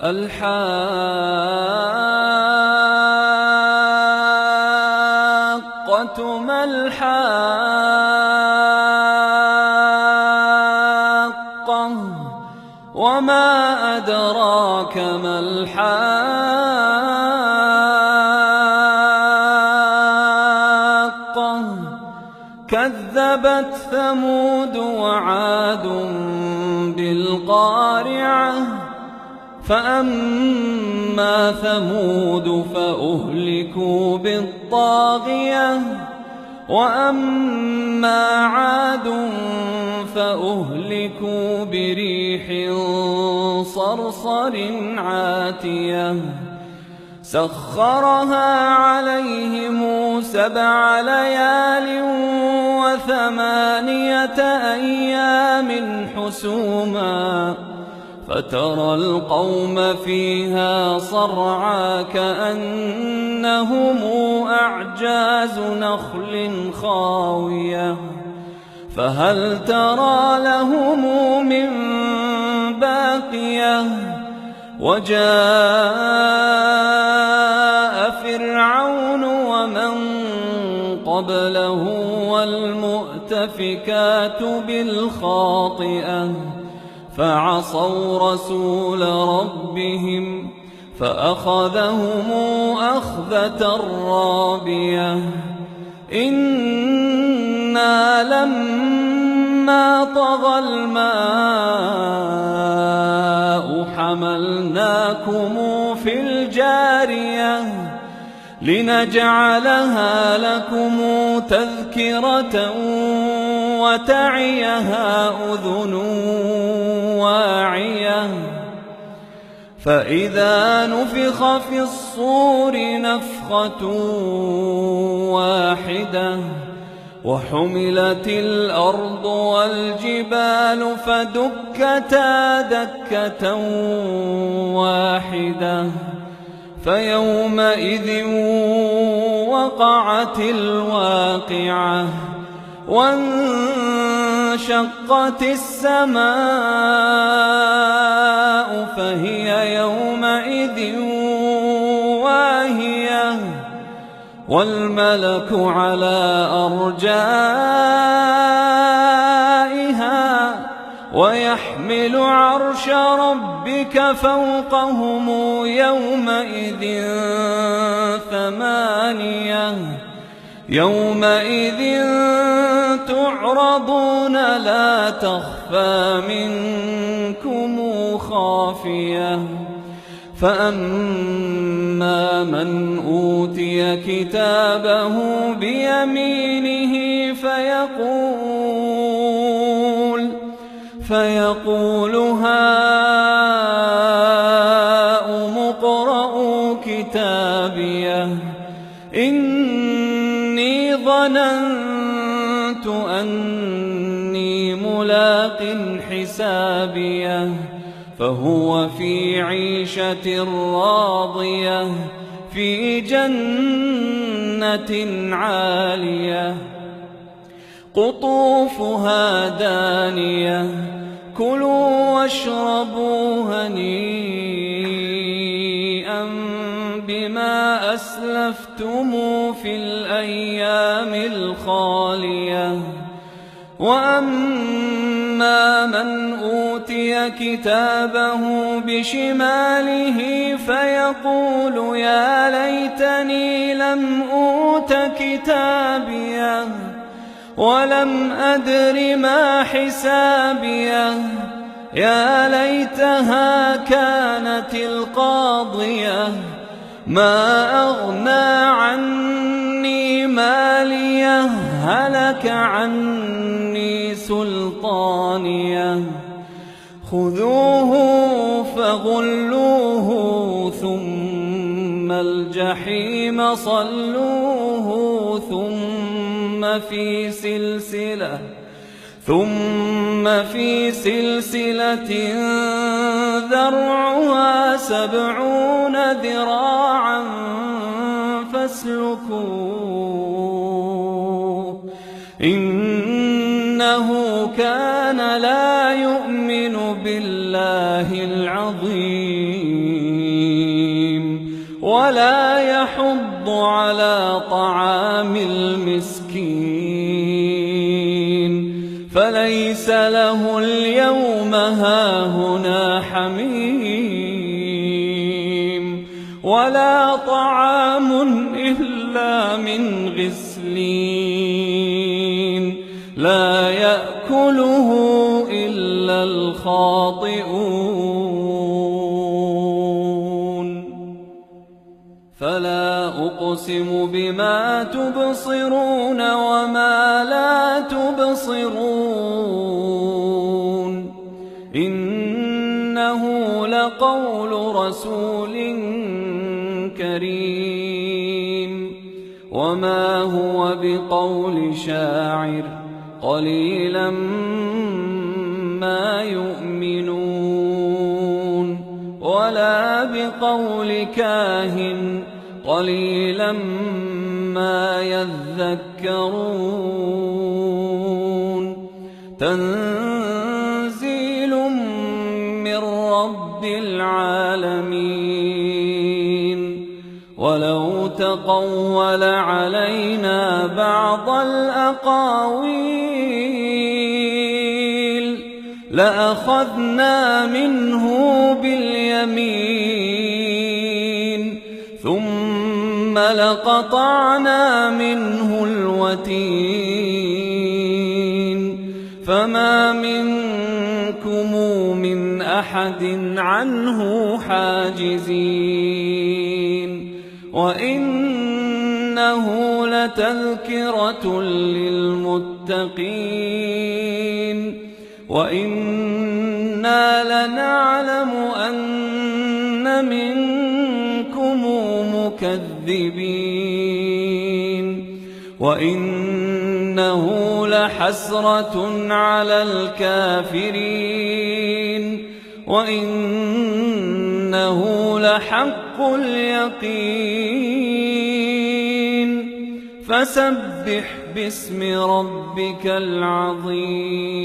الحاقة ما الحاقة وما أدراك ما الحاقة كذبت ثمود وعاد بالقارعة فأما ثمود فأهلكوا بالطاغية وأما عاد فأهلكوا بريح صرصر عاتية سخرها عليهم 7 ليال و8 أيام حسوما فترى القوم فيها صرعى كأنهم أعجاز نخل خاوية فهل ترى لهم من باقية وجاء فرعون ومن قبله والمؤتفكات بالخاطئة فعصوا رسول ربهم فأخذهم أخذة رابية إنا لما طغى الماء حملناكم في الجارية لنجعلها لكم تذكرة وتعيها أذن واعية فإذا نفخ في الصور نفخة واحدة وحملت الأرض والجبال فدكتا دكة واحدة فيومئذ وقعت الواقعة وانشقت السماء فهي يومئذ واهية والملك على أرجائها ويحمل عرش ربك فوقهم يومئذ 8 يومئذ تعرضون لا تخفى منكم خافية فأما من أوتي كتابه بيمينه فيقول هاؤم اقرءوا كتابيه إني ظننت أني ملاق حسابيه فهو في عيشة راضية في جنة عالية قطوفها دانية كلوا واشربوا هنيئا بما أسلفتم في الأيام الخالية وأما من أوتي كتابه بشماله فيقول يا ليتني لم أوت كتابيه ولم أدر ما حسابيه يا ليتها كانت القاضية ما أغنى عني ماليه هلك عني سلطانيه خذوه فغلوه ثم الجحيم صلوه ثم في سلسلة ذرعها 70 ذراعا فاسلكوه إنه كان لا يؤمن بالله العظيم فليس له اليوم هاهنا حميم ولا طعام إلا من غسلين لا يأكله إلا الخاطئون فلا أقسم بما تبصرون وما لا تبصرون إنه لقول رسول كريم وما هو بقول شاعر قليلا ما يؤمنون ولا بقول كاهن قليلا ما يذكرون تنزيل من رب العالمين ولو تقول علينا بعض الأقاويل لأخذنا منه باليمين ثم لقطعنا منه الوتين فما منكم من أحد عنه حاجزين وإنه لتذكرة للمتقين وإنا لنعلم أن منكم مكذبين وإنه لحسرة على الكافرين وإنه لحق اليقين فسبح باسم ربك العظيم.